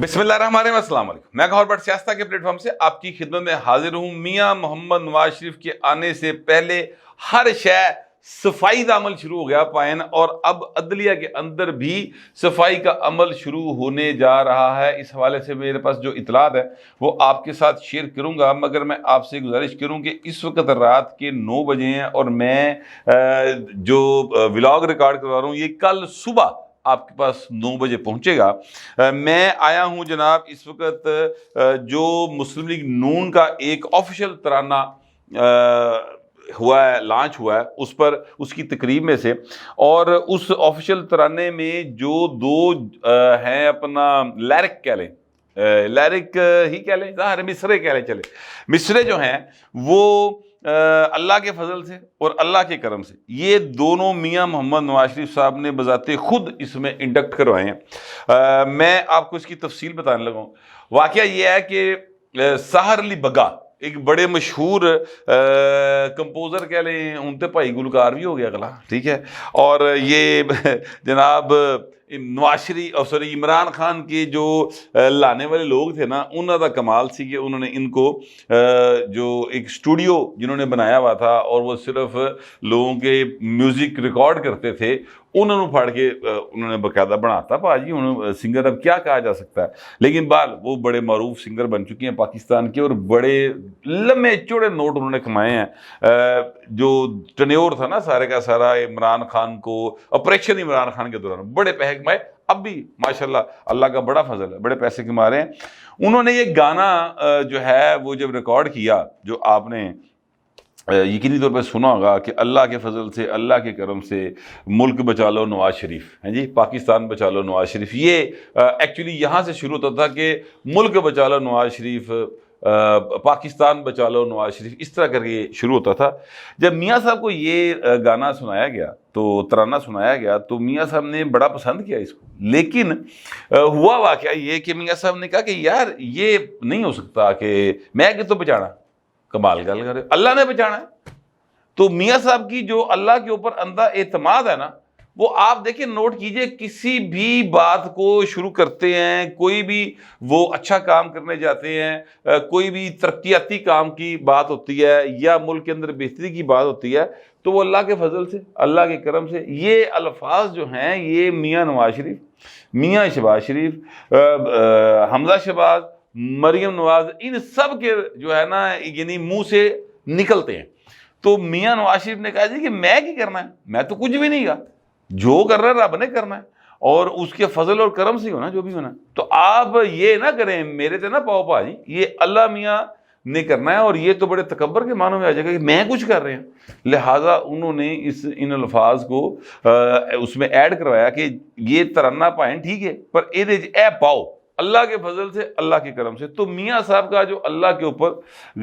بسم اللہ الرحمن الرحیم، السلام علیکم۔ میں گوہر بٹ سیاستہ کے پلیٹ فارم سے آپ کی خدمت میں حاضر ہوں۔ میاں محمد نواز شریف کے آنے سے پہلے ہر شے صفائی کا عمل شروع ہو گیا پائن، اور اب عدلیہ کے اندر بھی صفائی کا عمل شروع ہونے جا رہا ہے۔ اس حوالے سے میرے پاس جو اطلاعات ہے وہ آپ کے ساتھ شیئر کروں گا، مگر میں آپ سے گزارش کروں کہ اس وقت رات کے 9 بجے ہیں اور میں جو ولاگ ریکارڈ کروا رہا ہوں یہ کل صبح آپ کے پاس 9 بجے پہنچے گا۔ میں آیا ہوں جناب اس وقت جو مسلم لیگ نون کا ایک آفیشیل ترانہ ہوا ہے، لانچ ہوا ہے، اس پر اس کی تقریب میں سے، اور اس آفیشیل ترانے میں جو دو ہیں اپنا لیرک کہہ لیں، لیرک ہی کہہ لیں، ظاہر مصرے کہہ لیں، چلے مصرے جو ہیں وہ اللہ کے فضل سے اور اللہ کے کرم سے یہ دونوں میاں محمد نواز شریف صاحب نے بذات خود اس میں انڈکٹ کروائے ہیں۔ میں آپ کو اس کی تفصیل بتانے لگا ہوں۔ واقعہ یہ ہے کہ سحر علی بگا ایک بڑے مشہور کمپوزر کہہ لیں، انتے بھائی گلوکار بھی ہو گیا اگلا، ٹھیک ہے، اور یہ جناب عمران خان کے جو لانے والے لوگ تھے نا، انہوں کا کمال سی کہ انہوں نے ان کو جو ایک اسٹوڈیو جنہوں نے بنایا ہوا تھا اور وہ صرف لوگوں کے میوزک ریکارڈ کرتے تھے، انہوں نے پھاڑ کے انہوں نے باقاعدہ بناتا جی انہوں سنگر اب کیا کہا جا سکتا ہے، لیکن بال وہ بڑے معروف سنگر بن چکے ہیں پاکستان کے، اور بڑے لمبے چوڑے نوٹ انہوں نے کمائے ہیں۔ جو ٹنیور تھا نا سارے کا سارا عمران خان کو، آپریشن عمران خان کے دوران بڑے پیسے کمائے، اب بھی ماشاءاللہ اللہ کا بڑا فضل ہے، بڑے پیسے کما رہے ہیں۔ انہوں نے یہ گانا جو ہے وہ جب ریکارڈ کیا، جو آپ نے یقینی طور پہ سنا ہوگا کہ اللہ کے فضل سے، اللہ کے کرم سے ملک بچا لو نواز شریف، ہیں جی، پاکستان بچا لو نواز شریف، یہ ایکچولی یہاں سے شروع ہوتا تھا کہ ملک بچا لو نواز شریف، پاکستان بچا لو نواز شریف، اس طرح کر کے شروع ہوتا تھا۔ جب میاں صاحب کو یہ گانا سنایا گیا، تو ترانہ سنایا گیا، تو میاں صاحب نے بڑا پسند کیا اس کو، لیکن ہوا واقعہ یہ کہ میاں صاحب نے کہا کہ یار یہ نہیں ہو سکتا کہ میں کہ تو بچانا، کمال گل کرے، اللہ نے بچانا ہے۔ تو میاں صاحب کی جو اللہ کے اوپر اندھا اعتماد ہے نا، وہ آپ دیکھیں، نوٹ کیجئے، کسی بھی بات کو شروع کرتے ہیں، کوئی بھی وہ اچھا کام کرنے جاتے ہیں، کوئی بھی ترقیاتی کام کی بات ہوتی ہے یا ملک کے اندر بہتری کی بات ہوتی ہے، تو وہ اللہ کے فضل سے، اللہ کے کرم سے، یہ الفاظ جو ہیں یہ میاں نواز شریف، میاں شہباز شریف، حمزہ شہباز، مریم نواز، ان سب کے جو ہے نا یعنی منہ سے نکلتے ہیں۔ تو میاں نواز شریف نے کہا جی کہ میں کی کرنا ہے، میں تو کچھ بھی نہیں کہا، جو کر رہا ہے رب نے کرنا ہے، اور اس کے فضل اور کرم سے ہونا جو بھی ہونا۔ تو آپ یہ نہ کریں میرے تے نہ پاؤ پاجی، یہ اللہ میاں نے کرنا ہے، اور یہ تو بڑے تکبر کے معنوں میں آ جائے گا کہ میں کچھ کر رہے ہیں۔ لہٰذا انہوں نے ان الفاظ کو اس میں ایڈ کروایا کہ یہ ترانہ پائیں ٹھیک ہے، پر اے پاؤ اللہ کے فضل سے، اللہ کے کرم سے۔ تو میاں صاحب کا جو اللہ کے اوپر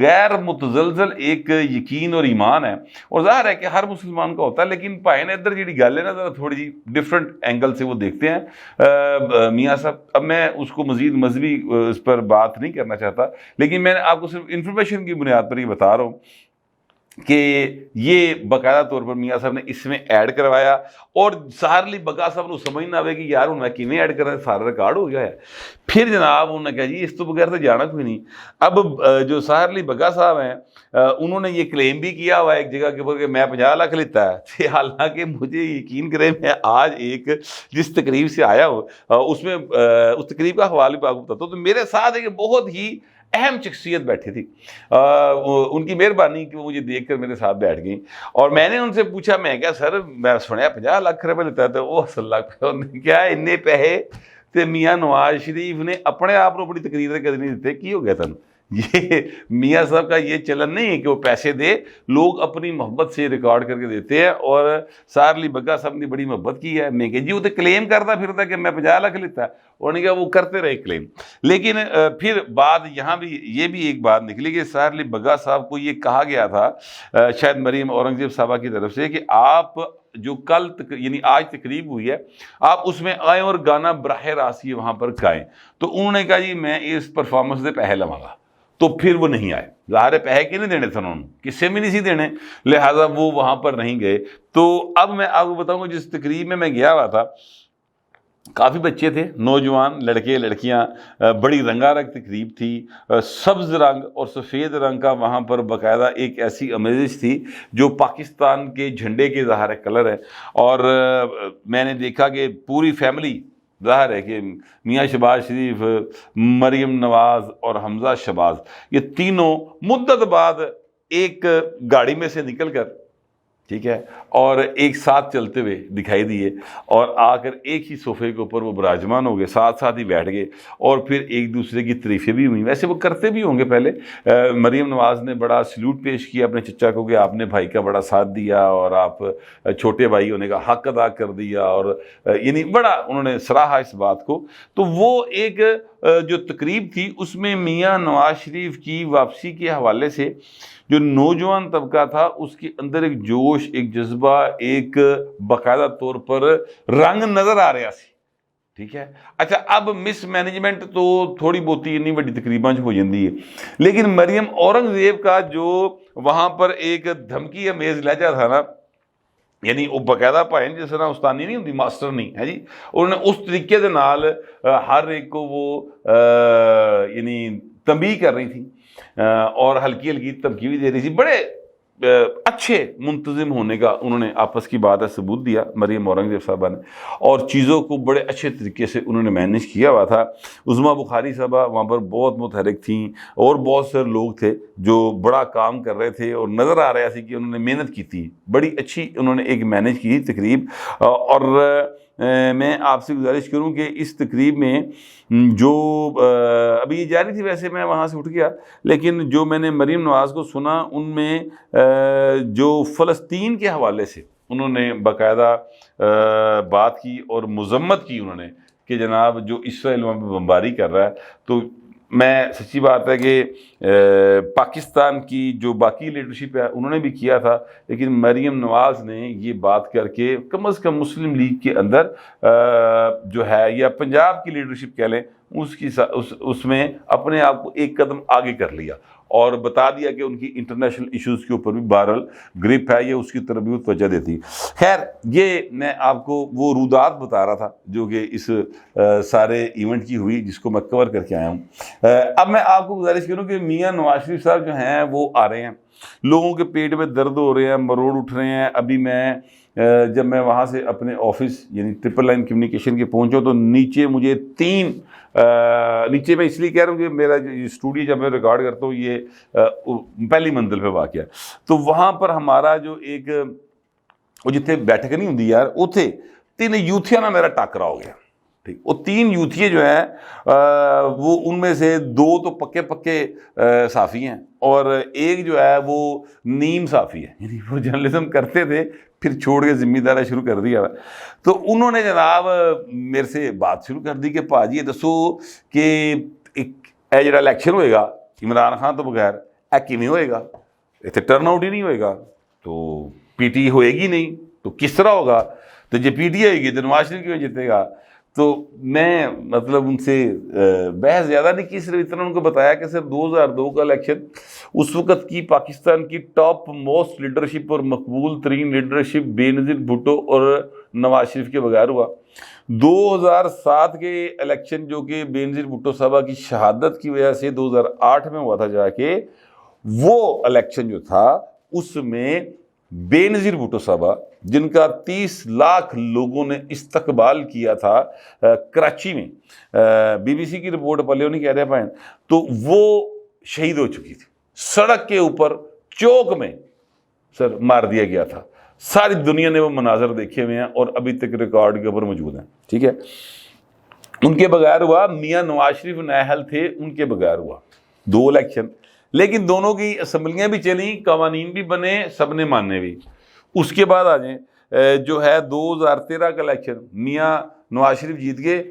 غیر متزلزل ایک یقین اور ایمان ہے، اور ظاہر ہے کہ ہر مسلمان کا ہوتا ہے، لیکن پائے نے ادھر جی گل ہے نا ذرا تھوڑی جی ڈفرینٹ اینگل سے وہ دیکھتے ہیں میاں صاحب۔ اب میں اس کو مزید مذہبی اس پر بات نہیں کرنا چاہتا، لیکن میں نے آپ کو صرف انفارمیشن کی بنیاد پر یہ بتا رہا ہوں کہ یہ باقاعدہ طور پر میاں صاحب نے اس میں ایڈ کروایا، اور سحر علی بگا صاحب نے سمجھ نہ آئے کہ یار ہوں میں کیویں ایڈ کر رہا ہے، سارا ریکارڈ ہو گیا ہے۔ پھر جناب انہوں نے کہا جی اس تو بغیر تو جانا کوئی نہیں۔ اب جو سحر علی بگا صاحب ہیں انہوں نے یہ کلیم بھی کیا ہوا ہے ایک جگہ کے اوپر کہ میں 50 لاکھ لیتا ہے، حالانکہ مجھے یقین کریں میں آج ایک جس تقریب سے آیا ہوں اس میں اس تقریب کا حوالہ بھی آپ کو بتاتا ہوں، تو میرے ساتھ ایک بہت ہی اہم شخصیت بیٹھی تھی، ان کی مہربانی کہ وہ مجھے دیکھ کر میرے ساتھ بیٹھ گئیں، اور میں نے ان سے پوچھا، میں کہا سر میں سنیا 50 لاکھ روپے لیتا ہے، تو وہ 80 لاکھ روپے کیا اتنے پیسے تے میاں نواز شریف نے اپنے آپ کو بڑی تقریر کر نہیں دیتے، کی ہو گیا تھا؟ یہ میاں صاحب کا یہ چلن نہیں ہے کہ وہ پیسے دے، لوگ اپنی محبت سے ریکارڈ کر کے دیتے ہیں، اور سحر علی بگا صاحب نے بڑی محبت کی ہے۔ میں کہ جی وہ تو کلیم کرتا پھرتا کہ میں 50 لاکھ لیتا ہے، انہوں نے کہا وہ کرتے رہے کلیم، لیکن پھر بعد یہاں بھی یہ بھی ایک بات نکلی کہ سحر علی بگا صاحب کو یہ کہا گیا تھا شاید مریم اورنگزیب صاحبہ کی طرف سے کہ آپ جو کل یعنی آج تقریب ہوئی ہے آپ اس میں آئیں اور گانا براہ راست یہ وہاں پر گائیں، تو انہوں نے کہا جی میں اس پرفارمنس دے پیسے لواں گا، تو پھر وہ نہیں آئے، ظاہر پیسے کی نہیں دینے تھے انہوں نے، کسے بھی نہیں سی دینے، لہٰذا وہ وہاں پر نہیں گئے۔ تو اب میں آپ کو بتاؤں گا جس تقریب میں گیا ہوا تھا کافی بچے تھے، نوجوان لڑکے لڑکیاں، بڑی رنگا رنگ تقریب تھی، سبز رنگ اور سفید رنگ کا وہاں پر باقاعدہ ایک ایسی امیزش تھی جو پاکستان کے جھنڈے کے ظاہر کلر ہے۔ اور میں نے دیکھا کہ پوری فیملی، ظاہر ہے کہ میاں شہباز شریف، مریم نواز اور حمزہ شہباز، یہ تینوں مدت بعد ایک گاڑی میں سے نکل کر، ٹھیک ہے، اور ایک ساتھ چلتے ہوئے دکھائی دیے، اور آ کر ایک ہی صوفے کے اوپر وہ براجمان ہو گئے، ساتھ ساتھ ہی بیٹھ گئے، اور پھر ایک دوسرے کی تعریفیں بھی ہوئیں۔ ویسے وہ کرتے بھی ہوں گے پہلے، مریم نواز نے بڑا سلوٹ پیش کیا اپنے چچا کو کہ آپ نے بھائی کا بڑا ساتھ دیا اور آپ چھوٹے بھائی ہونے کا حق ادا کر دیا، اور یعنی بڑا انہوں نے سراہا اس بات کو۔ تو وہ ایک جو تقریب تھی اس میں میاں نواز شریف کی واپسی کے حوالے سے جو نوجوان طبقہ تھا اس کے اندر ایک جوش، ایک جذبہ، ایک باقاعدہ طور پر رنگ نظر آ رہا سی، ٹھیک ہے۔ اچھا، اب مس مینجمنٹ تو تھوڑی بہت نہیں بڑی تقریباں ہو جاتی ہے، لیکن مریم اورنگزیب کا جو وہاں پر ایک دھمکی امیز لہجہ تھا نا، یعنی وہ باقاعدہ بھائی جس طرح استانی نہیں ہوتی، ماسٹر نہیں ہے جی، انہوں نے اس طریقے دے نال ہر ایک کو وہ یعنی تنبیہ کر رہی تھی، اور ہلکی ہلکی دھمکی بھی دے رہی تھی۔ بڑے اچھے منتظم ہونے کا انہوں نے آپس کی بات ہے ثبوت دیا مریم اورنگزیب صاحبہ نے، اور چیزوں کو بڑے اچھے طریقے سے انہوں نے مینیج کیا ہوا تھا۔ عظمیٰ بخاری صاحبہ وہاں پر بہت متحرک تھیں، اور بہت سے لوگ تھے جو بڑا کام کر رہے تھے، اور نظر آ رہا سی کہ انہوں نے محنت کی تھی، بڑی اچھی انہوں نے ایک مینیج کی تقریب۔ اور میں آپ سے گزارش کروں کہ اس تقریب میں جو ابھی یہ جاری تھی، ویسے میں وہاں سے اٹھ گیا، لیکن جو میں نے مریم نواز کو سنا ان میں جو فلسطین کے حوالے سے انہوں نے باقاعدہ بات کی اور مذمت کی انہوں نے کہ جناب جو اسرائیل وہاں پہ بمباری کر رہا ہے، تو میں سچی بات ہے کہ پاکستان کی جو باقی لیڈرشپ ہے انہوں نے بھی کیا تھا، لیکن مریم نواز نے یہ بات کر کے کم از کم مسلم لیگ کے اندر جو ہے، یا پنجاب کی لیڈرشپ کہہ لیں، اس میں اپنے آپ کو ایک قدم آگے کر لیا، اور بتا دیا کہ ان کی انٹرنیشنل ایشوز کے اوپر بھی بہرحال گرپ ہے، یہ اس کی طرف بھی توجہ دیتی۔ خیر، یہ میں آپ کو وہ رودات بتا رہا تھا جو کہ اس سارے ایونٹ کی ہوئی، جس کو میں کور کر کے آیا ہوں۔ اب میں آپ کو گزارش کروں کہ میاں نواز شریف صاحب جو ہیں وہ آ رہے ہیں، لوگوں کے پیٹ میں درد ہو رہے ہیں، مروڑ اٹھ رہے ہیں۔ ابھی میں جب میں وہاں سے اپنے آفس یعنی ٹرپل لائن کمیونیکیشن کے پہنچا تو نیچے مجھے نیچے میں اس لیے کہہ رہا ہوں کہ میرا جو اسٹوڈیو جب میں ریکارڈ کرتا ہوں یہ پہلی منزل پہ واقع ہے، تو وہاں پر ہمارا جو ایک وہ جتنے بیٹھک نہیں ہوتی یار، اتنے 3 یوتھیاں نہ میرا ٹاکرا ہو گیا، ٹھیک۔ وہ 3 یوتھیے جو ہیں وہ ان میں سے 2 تو پکے صحافی ہیں، اور ایک جو ہے وہ نیم صحافی ہے، یعنی وہ جرنلزم کرتے تھے پھر چھوڑ کے ذمہ داری شروع کر دیا۔ تو انہوں نے جناب میرے سے بات شروع کر دی کہ پاجی یہ دسو کہ اے جڑا الیکشن ہوئے گا عمران خان تو بغیر اے کیویں ہوئے گا، اتنے ٹرن آؤٹ ہی نہیں ہوئے گا، تو پی ٹی ہوئے گی نہیں تو کس طرح ہوگا، تو جب پی ٹی ہوئے گی تو نواز شریف کیوں جیتے گا۔ تو میں مطلب ان سے بحث زیادہ نہیں کی، صرف اتنا ان کو بتایا کہ سر 2002 کا الیکشن اس وقت کی پاکستان کی ٹاپ موسٹ لیڈرشپ اور مقبول ترین لیڈرشپ بے نظیر بھٹو اور نواز شریف کے بغیر ہوا۔ 2007 کے الیکشن جو کہ بے نظیر بھٹو صاحبہ کی شہادت کی وجہ سے 2008 میں ہوا تھا جا کے، وہ الیکشن جو تھا اس میں بے نظیر بھٹو صاحبہ جن کا 30 لاکھ لوگوں نے استقبال کیا تھا کراچی میں، بی بی سی کی رپورٹ پلیوں نہیں کہہ رہے پائیں، تو وہ شہید ہو چکی تھی، سڑک کے اوپر چوک میں سر مار دیا گیا تھا۔ ساری دنیا نے وہ مناظر دیکھے ہوئے ہیں اور ابھی تک ریکارڈ کے اوپر موجود ہیں، ٹھیک ہے۔ ان کے بغیر ہوا، میاں نواز شریف نااہل تھے، ان کے بغیر ہوا 2 الیکشن، لیکن دونوں کی اسمبلیاں بھی چلیں، قوانین بھی بنے، سب نے ماننے بھی۔ اس کے بعد آ جائیں جو ہے 2013 کا الیکشن، میاں نواز شریف جیت گئے،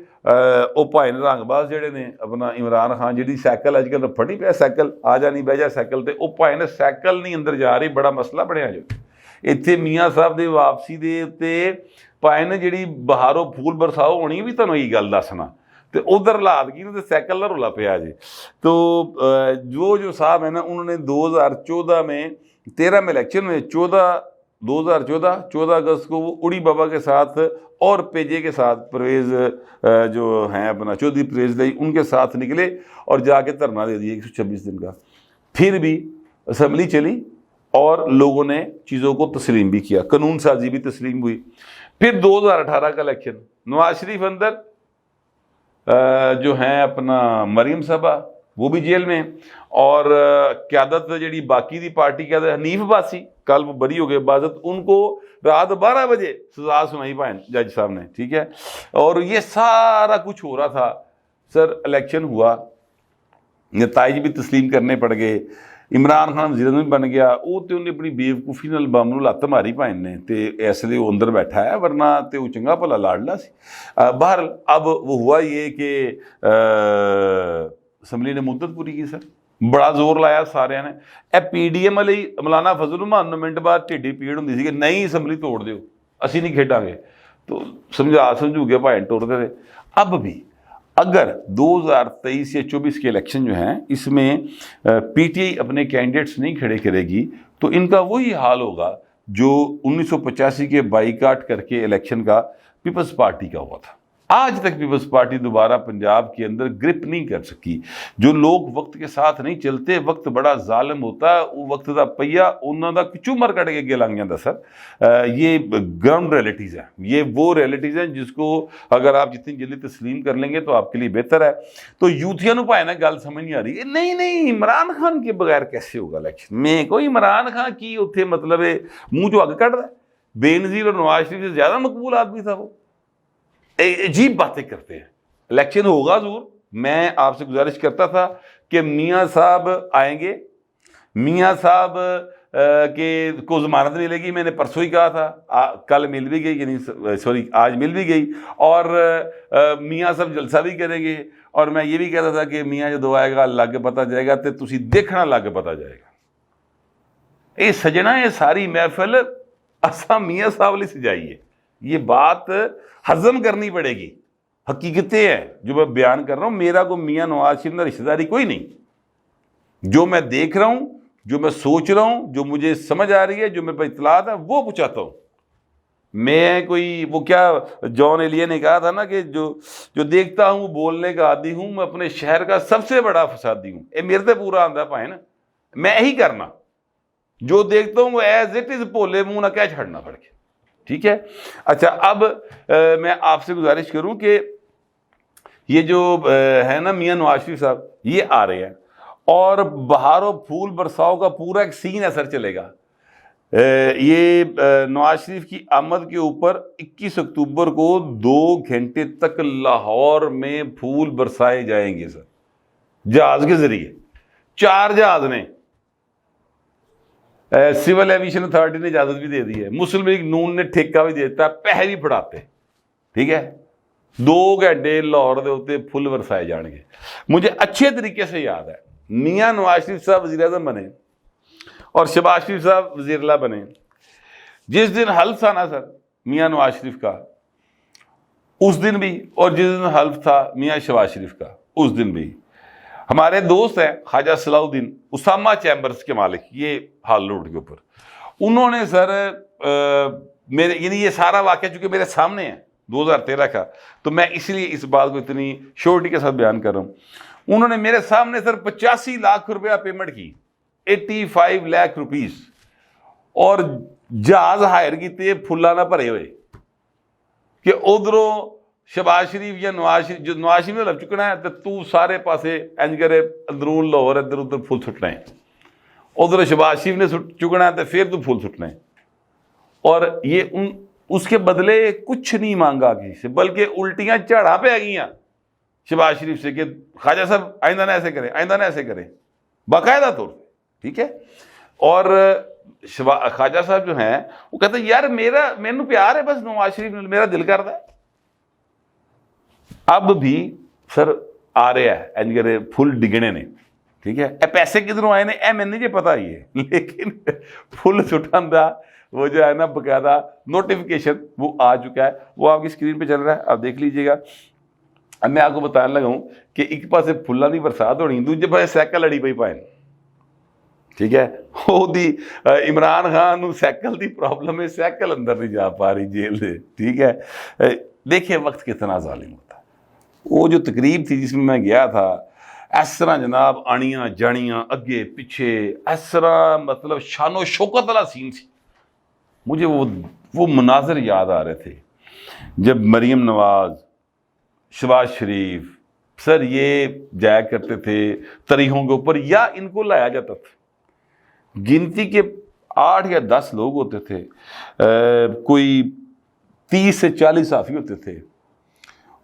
وہ بھائی نے رنگ باز جڑے نے اپنا عمران خان جی سائیکل اج کل رفڑ نہیں پیا، سائیکل آ جا نہیں بہ جا سائیکل تے، وہ بھائی نے سائیکل نہیں اندر جا رہی، بڑا مسئلہ بنیا جو اتنے میاں صاحب دے واپسی دے تے بھائی نے جڑی بہاروں پھول برساؤ ہونی بھی تمہیں یہ گل دسنا، تو ادھر لاد کی تو سائیکل نہ رولا پیا جی۔ تو جو صاحب ہے نا انہوں نے 2014 میں 13 میں الیکشن میں 14 14 اگست کو وہ اڑی بابا کے ساتھ اور پیجے کے ساتھ پرویز جو ہیں اپنا چودھری پرویز لائی ان کے ساتھ نکلے اور جا کے دھرنا دے دیا 126 دن کا. پھر بھی اسمبلی چلی اور لوگوں نے چیزوں کو تسلیم بھی کیا, قانون سازی بھی تسلیم ہوئی. پھر 2018 کا الیکشن, نواز شریف اندر, جو ہیں اپنا مریم صاحبہ وہ بھی جیل میں, اور قیادت جڑی باقی دی پارٹی قیادت حنیف عباسی کل وہ بری ہو گئے بازت, ان کو رات 12 بجے سزا سنائی پائیں جج صاحب نے, ٹھیک ہے. اور یہ سارا کچھ ہو رہا تھا سر, الیکشن ہوا, نتائج بھی تسلیم کرنے پڑ گئے, عمران خان وزیر اعظم بن گیا, وہ تو انہیں اپنی بیوقوفی نال بم نوں لت ماری پائن نے تے اس لیے وہ اندر بیٹھا ہے, ورنہ تے وہ چنگا بھلا لاڈلا سی. بہرحال اب وہ ہوا یہ کہ اسمبلی نے مدت پوری کی سر, بڑا زور لایا سارے نے. اے پی ڈی ایم والی مولانا فضل الرحمان 9 منٹ بعد ٹھڈی پیڑ ہوندی سی کہ نہیں اسمبلی توڑ دیو, اسی نہیں کھیڈاں گے, تو سمجھو کے بھائی ٹوڑتے تھے. اب بھی اگر 2023 یا 24 کے الیکشن جو ہیں اس میں پی ٹی آئی اپنے کینڈیڈیٹس نہیں کھڑے کرے گی تو ان کا وہی حال ہوگا جو 1985 کے بائیکاٹ کر کے الیکشن کا پیپلز پارٹی کا ہوا تھا. آج تک پیپلز پارٹی دوبارہ پنجاب کے اندر گرپ نہیں کر سکی. جو لوگ وقت کے ساتھ نہیں چلتے, وقت بڑا ظالم ہوتا ہے, وہ وقت دا پہیا انہوں دا چومر کٹ کے لنگ جاتا سر. یہ گراؤنڈ ریئلٹیز ہیں, یہ وہ ریئلٹیز ہیں جس کو اگر آپ جتنی جلدی تسلیم کر لیں گے تو آپ کے لیے بہتر ہے. تو یوتھیاں نو پائے نا گل سمجھ نہیں آ رہی, نہیں عمران خان کے بغیر کیسے ہوگا الیکشن میں, کوئی عمران خان کی اتنے مطلب ہے منہ جو اگ کٹ رہا ہے. بے نظیر اور نواز شریف سے زیادہ مقبول آدمی تھا وہ, عجیب باتیں کرتے ہیں. الیکشن ہوگا ضرور, میں آپ سے گزارش کرتا تھا کہ میاں صاحب آئیں گے, میاں صاحب کے کو ضمانت ملے گی, میں نے پرسوں ہی کہا تھا, کل مل بھی گئی, یعنی سوری آج مل بھی گئی, اور میاں صاحب جلسہ بھی کریں گے. اور میں یہ بھی کہتا تھا کہ میاں جدو آئے گا اللہ کے پتہ جائے گا تو تسی دیکھنا اللہ کے پتہ جائے گا. یہ سجنا یہ ساری محفل اساں میاں صاحب والی سجائی ہے, یہ بات ہضم کرنی پڑے گی. حقیقتیں ہیں جو میں بیان کر رہا ہوں, میرا کو میاں نواز شریف میں رشتہ داری کوئی نہیں. جو میں دیکھ رہا ہوں, جو میں سوچ رہا ہوں, جو مجھے سمجھ آ رہی ہے, جو میرے پاس اطلاعات ہے وہ پہنچاتا ہوں. میں کوئی وہ کیا جان ایلیا نے کہا تھا نا کہ جو دیکھتا ہوں وہ بولنے کا عادی ہوں, میں اپنے شہر کا سب سے بڑا فسادی ہوں. یہ میرے سے پورا آندہ پائے نا, میں یہی کرنا جو دیکھتا ہوں وہ ایز اٹ از بولے منہ نہ کیا چھڑنا پڑ کے, ٹھیک ہے. اچھا, اب میں آپ سے گزارش کروں کہ یہ جو ہے نا میاں نواز شریف صاحب یہ آ رہے ہیں, اور بہار و پھول برساؤ کا پورا ایک سین اثر چلے گا. یہ نواز شریف کی آمد کے اوپر 21 اکتوبر کو 2 گھنٹے تک لاہور میں پھول برسائے جائیں گے سر, جہاز کے ذریعے. 4 جہاز نے, سول ایویشن اتھارٹی نے اجازت بھی دے دی ہے, مسلم لیگ نون نے ٹھیکہ بھی دیتا ہے, پیسے بھی پڑھاتے, ٹھیک ہے. 2 گھنٹے لاہور دے ہوتے پھول برسائے جان گے. مجھے اچھے طریقے سے یاد ہے میاں نواز شریف صاحب وزیر اعظم بنے اور شہباز شریف صاحب وزیر اعلیٰ بنے. جس دن حلف تھا نا سر میاں نواز شریف کا, اس دن بھی, اور جس دن حلف تھا میاں شہباز شریف کا اس دن بھی, ہمارے دوست ہیں خواجہ صلاح الدین اسامہ چیمبرز کے مالک, یہ ہال روڈ کے اوپر, انہوں نے سر میرے یعنی یہ سارا واقعہ چونکہ میرے سامنے ہے 2013 کا, تو میں اس لیے اس بات کو اتنی شورٹی کے ساتھ بیان کر رہا ہوں. انہوں نے میرے سامنے سر 85 لاکھ روپیہ پیمنٹ کی, 85 لاکھ روپیز, اور جہاز ہائر کیتے پھلا نہ بھرے ہوئے کہ ادھروں شہباز شریف یا نواز شریف, جو نواز شریف نے لگ چکنا ہے تو سارے پاسے انج کرے اندرون لاہور ادھر ادھر پھول سٹنا ہے, ادھر شہباز شریف نے چکنا ہے تو پھر تو پھول سٹنا ہے. اور یہ اس کے بدلے کچھ نہیں مانگا کسی سے, بلکہ الٹیاں چڑھا پہ آ گئیاں شہباز شریف سے کہ خواجہ صاحب آئندہ نہ ایسے کریں, آئندہ نہ ایسے کریں, باقاعدہ طور پہ, ٹھیک ہے. اور خواجہ صاحب جو ہیں وہ کہتے ہیں یار میرے پیار ہے بس نواز شریف میرا دل کرتا ہے. اب بھی سر آ رہے ہیں اینجرے پھول ڈگنے نے, ٹھیک ہے. اے پیسے کدھروں آئے نے اے میں نہیں جی پتا ہی ہے, لیکن پھول سٹن دا وہ جو ہے نا باقاعدہ نوٹیفیکیشن وہ آ چکا ہے, وہ آپ کی اسکرین پہ چل رہا ہے, آپ دیکھ لیجئے گا. اب میں آپ کو بتانے لگا ہوں کہ ایک پاسے پھلاں دی برسات ہونی, دوجے پاسے سائیکل لڑی پئی پائیں, ٹھیک ہے، عمران خان نو سائیکل دی پرابلم ہے، سائیکل اندر نہیں جا پا رہی جیل دے، ٹھیک ہے۔ دیکھیں وقت کتنا ظالم ہوتا ہے۔ وہ جو تقریب تھی جس میں گیا تھا، اس طرح جناب آنیاں جانیاں اگے پیچھے، اس طرح مطلب شان و شوکت والا سین سی۔ مجھے وہ مناظر یاد آ رہے تھے جب مریم نواز، شہباز شریف سر یہ جایا کرتے تھے تریحوں کے اوپر، یا ان کو لایا جاتا تھا، گنتی کے 8 یا 10 لوگ ہوتے تھے، کوئی 30 سے 40 صحافی ہوتے تھے،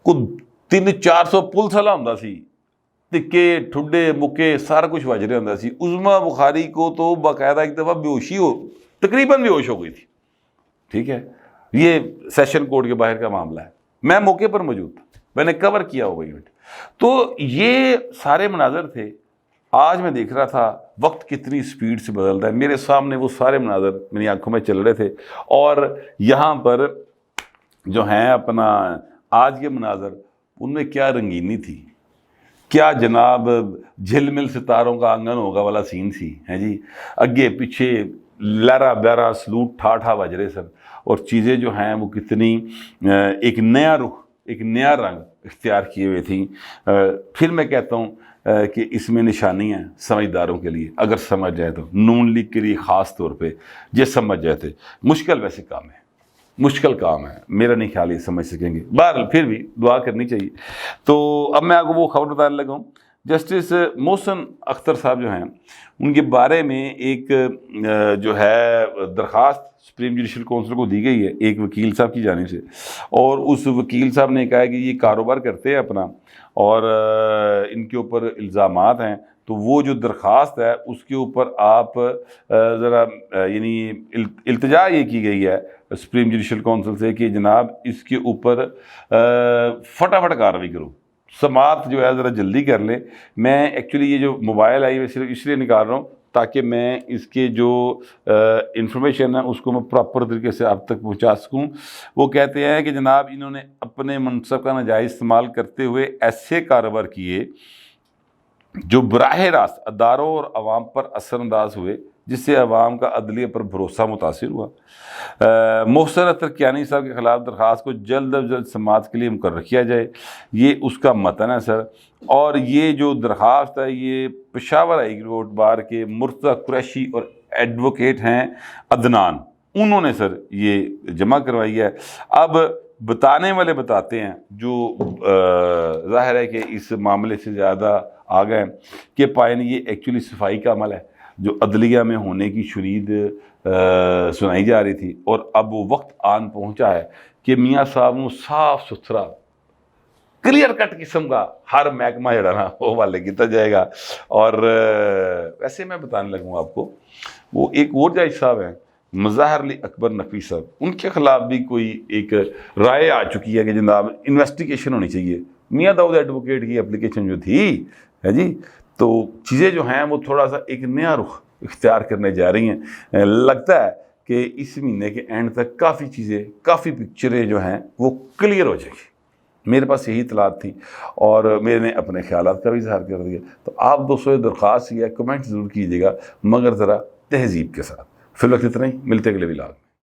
کوئی 300-400 پولیس والا ہوندا سی، تکے ٹھڈے مکے سارا کچھ وج رہا ہوندا سی۔ عظمیٰ بخاری کو تو باقاعدہ ایک دفعہ بے ہوشی تقریباً بے ہوش ہو گئی تھی، ٹھیک ہے۔ یہ سیشن کورٹ کے باہر کا معاملہ ہے، میں موقع پر موجود تھا، میں نے کور کیا وہ ایونٹ۔ تو یہ سارے مناظر تھے۔ آج میں دیکھ رہا تھا وقت کتنی سپیڈ سے بدل رہا ہے، میرے سامنے وہ سارے مناظر میری آنکھوں میں چل رہے تھے، اور یہاں پر جو ہیں اپنا آج کے مناظر، ان میں کیا رنگینی تھی، کیا جناب جھل مل ستاروں کا آنگن ہوگا والا سین سی، ہے جی، اگے پیچھے لہرا بہرا سلوٹ ٹھا بج رہے سر، اور چیزیں جو ہیں وہ کتنی ایک نیا رخ، ایک نیا رنگ اختیار کیے ہوئے تھیں۔ پھر میں کہتا ہوں کہ اس میں نشانیاں ہیں سمجھداروں کے لیے، اگر سمجھ جائے تو، نون لیگ کے لیے خاص طور پہ یہ سمجھ جائے تھے۔ مشکل ویسے کام ہے، مشکل کام ہے، میرا نہیں خیال یہ سمجھ سکیں گے، بہرحال پھر بھی دعا کرنی چاہیے۔ تو اب میں آپ کو وہ خبر بتانے لگا ہوں، جسٹس محسن اختر صاحب جو ہیں، ان کے بارے میں ایک جو ہے درخواست سپریم جوڈیشل کونسل کو دی گئی ہے ایک وکیل صاحب کی جانب سے، اور اس وکیل صاحب نے کہا ہے کہ یہ کاروبار کرتے ہیں اپنا، اور ان کے اوپر الزامات ہیں، تو وہ جو درخواست ہے اس کے اوپر آپ ذرا یعنی التجا یہ کی گئی ہے سپریم جوڈیشل کونسل سے کہ جناب اس کے اوپر فٹافٹ کارروائی کرو، سماعت جو ہے ذرا جلدی کر لیں۔ میں ایکچولی یہ جو موبائل آئی ہے صرف اس لیے نکال رہا ہوں تاکہ میں اس کے جو انفارمیشن ہے اس کو میں پراپر طریقے سے آپ تک پہنچا سکوں۔ وہ کہتے ہیں کہ جناب انہوں نے اپنے منصب کا ناجائز استعمال کرتے ہوئے ایسے کاروبار کیے جو براہ راست اداروں اور عوام پر اثر انداز ہوئے، جس سے عوام کا عدلیہ پر بھروسہ متاثر ہوا۔ محسن اختر کیانی صاحب کے خلاف درخواست کو جلد از جلد سماعت کے لیے مقرر کیا جائے، یہ اس کا متن ہے سر۔ اور یہ جو درخواست ہے یہ پشاور ہائی کورٹ بار کے مرتضیٰ قریشی اور ایڈوکیٹ ہیں عدنان، انہوں نے سر یہ جمع کروائی ہے۔ اب بتانے والے بتاتے ہیں جو ظاہر ہے کہ اس معاملے سے زیادہ آ گئے کہ پائیں یہ ایکچولی صفائی کا عمل ہے جو عدلیہ میں ہونے کی شرید سنائی جا رہی تھی، اور اب وہ وقت آن پہنچا ہے کہ میاں صاحب کو صاف ستھرا کلیئر کٹ قسم کا ہر محکمہ جڑا نا وہ والے کیتا جائے گا۔ اور ویسے میں بتانے لگوں آپ کو، وہ ایک اور جج صاحب ہیں مظاہر علی اکبر نقوی صاحب، ان کے خلاف بھی کوئی ایک رائے آ چکی ہے کہ جناب انویسٹیگیشن ہونی چاہیے۔ میاں داؤد ایڈوکیٹ کی اپلیکیشن جو تھی ہے جی، تو چیزیں جو ہیں وہ تھوڑا سا ایک نیا رخ اختیار کرنے جا رہی ہیں۔ لگتا ہے کہ اس مہینے کے اینڈ تک کافی چیزیں، کافی پکچریں جو ہیں وہ کلیئر ہو جائیں گی۔ میرے پاس یہی اطلاعات تھی اور میں نے اپنے خیالات کا بھی اظہار کر دیا۔ تو آپ دوستوں درخواست یہ ہے، کمنٹ ضرور کیجیے گا مگر ذرا تہذیب کے ساتھ۔ فی الوقت اتنا ہی، ملتے اگلے ولاگ۔